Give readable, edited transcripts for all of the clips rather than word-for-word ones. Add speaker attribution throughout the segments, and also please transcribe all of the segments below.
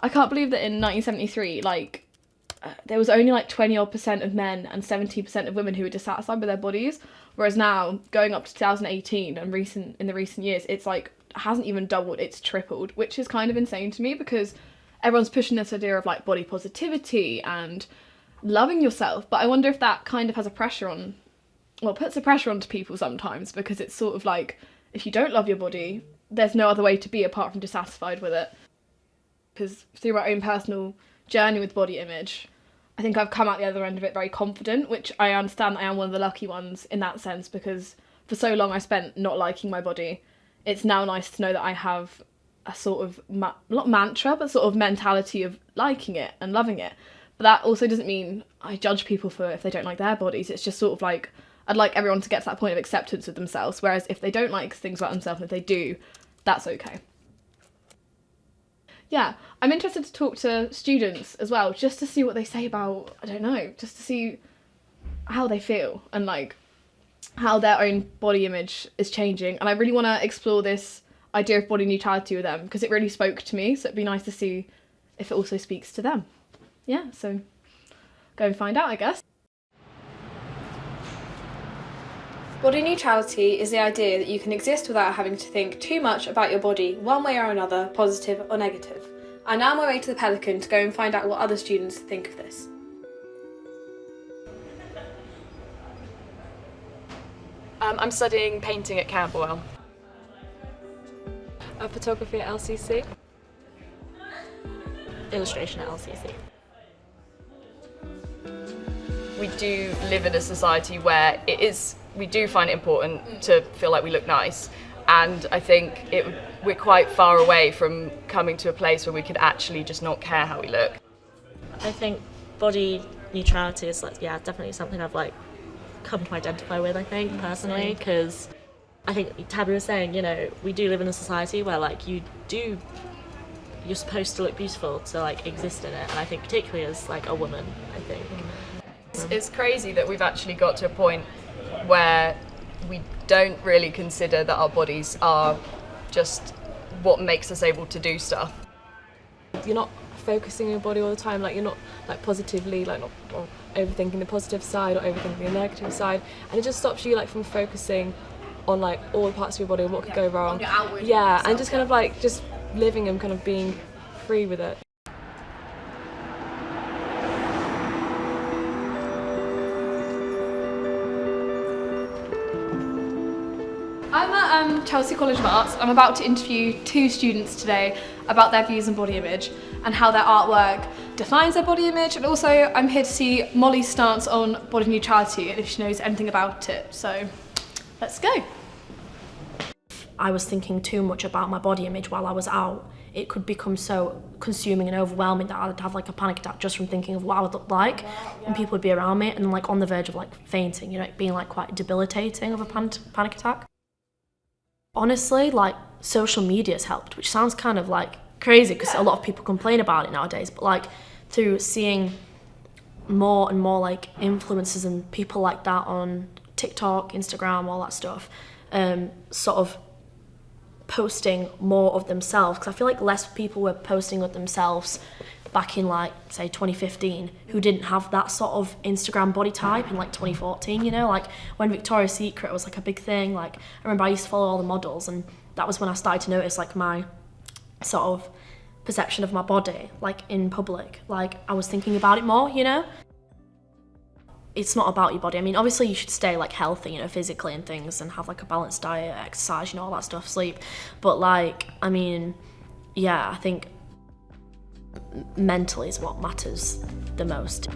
Speaker 1: I can't believe that in 1973, like, there was only like 20% of men and 70% of women who were dissatisfied with their bodies, whereas now, going up to 2018 and in the recent years, it's like, hasn't even doubled, it's tripled, which is kind of insane to me because everyone's pushing this idea of like body positivity and loving yourself, but I wonder if that kind of has puts a pressure onto people sometimes, because it's sort of like, if you don't love your body, there's no other way to be apart from dissatisfied with it. Because through my own personal journey with body image, I think I've come out the other end of it very confident, which I understand I am one of the lucky ones in that sense, because for so long I spent not liking my body. It's now nice to know that I have a sort of, not mantra, but sort of mentality of liking it and loving it. But that also doesn't mean I judge people for if they don't like their bodies. It's just sort of like, I'd like everyone to get to that point of acceptance of themselves, whereas if they don't like things about themselves, and if they do, that's okay. Yeah, I'm interested to talk to students as well, just to see what they say about, I don't know, just to see how they feel and like how their own body image is changing. And I really want to explore this idea of body neutrality with them because it really spoke to me, so it'd be nice to see if it also speaks to them. Yeah, so go and find out, I guess. Body neutrality is the idea that you can exist without having to think too much about your body one way or another, positive or negative. I'm now on my way to the Pelican to go and find out what other students think of this.
Speaker 2: I'm studying painting at Camberwell. Photography at LCC.
Speaker 3: Illustration at LCC.
Speaker 2: We do live in a society where we do find it important to feel like we look nice, and I think we're quite far away from coming to a place where we could actually just not care how we look.
Speaker 3: I think body neutrality is definitely something I've come to identify with, I think, personally, because I think Tabby was saying, we do live in a society where you're supposed to look beautiful to exist in it, and I think particularly as a woman, I think.
Speaker 2: It's crazy that we've actually got to a point where we don't really consider that our bodies are just what makes us able to do stuff.
Speaker 4: You're not focusing on your body all the time, you're not positively, not overthinking the positive side or overthinking the negative side, and it just stops you from focusing on all the parts of your body and what could go wrong. And just kind of just living and kind of being free with it.
Speaker 1: I'm at Chelsea College of Arts. I'm about to interview two students today about their views on body image and how their artwork defines their body image, and also I'm here to see Molly's stance on body neutrality and if she knows anything about it. So let's go.
Speaker 5: I was thinking too much about my body image while I was out. It could become so consuming and overwhelming that I'd have a panic attack just from thinking of what I would look like, and people would be around me and on the verge of fainting, it being quite debilitating of a panic attack. Honestly, social media has helped, which sounds kind of crazy because a lot of people complain about it nowadays, but through seeing more and more influencers and people like that on TikTok, Instagram, all that stuff, sort of posting more of themselves, because I feel less people were posting of themselves back in say 2015 who didn't have that sort of Instagram body type in 2014, when Victoria's Secret was a big thing. I remember I used to follow all the models, and that was when I started to notice my sort of perception of my body in public. I was thinking about it more, It's not about your body. I mean, obviously you should stay healthy, physically and things, and have a balanced diet, exercise, all that stuff, sleep. But I think mentally is what matters the most.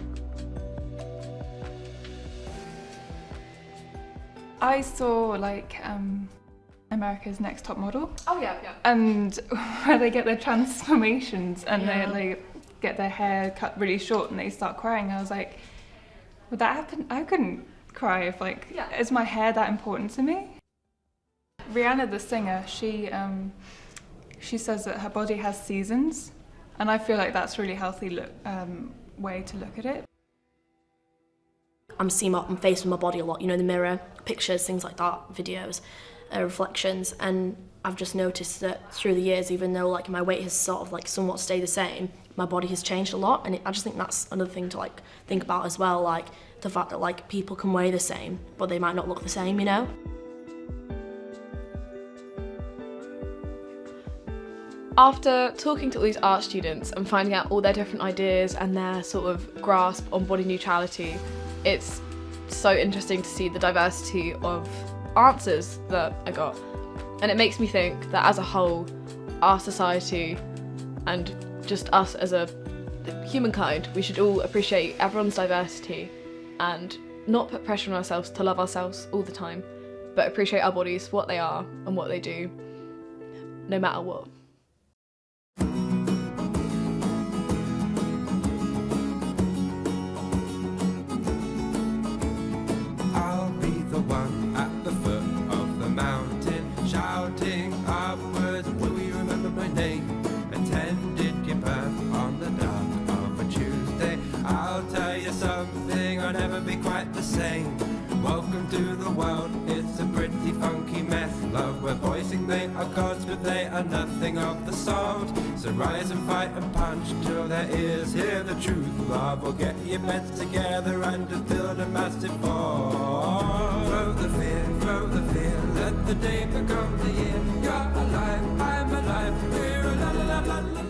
Speaker 6: I saw America's Next Top Model.
Speaker 1: Oh yeah.
Speaker 6: And where they get their transformations and they get their hair cut really short and they start crying. I was like, would that happen? I couldn't cry if is my hair that important to me? Rihanna the singer, she says that her body has seasons, and I feel that's a really healthy way to look at it.
Speaker 5: I'm seeing my face with my body a lot, in the mirror, pictures, things like that, videos. reflections, and I've just noticed that through the years, even though like my weight has sort of like somewhat stayed the same, my body has changed a lot, and I just think that's another thing to like think about as well, like the fact that like people can weigh the same, but they might not look the same, you know?
Speaker 1: After talking to all these art students and finding out all their different ideas and their sort of grasp on body neutrality, it's so interesting to see the diversity of answers that I got. And it makes me think that as a whole, our society and just us as a humankind, we should all appreciate everyone's diversity and not put pressure on ourselves to love ourselves all the time, but appreciate our bodies, what they are and what they do, no matter what.
Speaker 7: I'll be the one at the foot of the mountain, shouting upwards, will you remember my name? Attended your birth on the dark of a Tuesday. I'll tell you something, I'll never be quite the same. Welcome to the world, it's a pretty funky mess. Love, we're voicing they are gods, but they are nothing of the sort. So rise and fight and punch till there is here the truth. Love will get your beds together and just build a massive fort. Throw the fear, let the day become the year. You're alive, I'm alive, we're alive, la la la la la.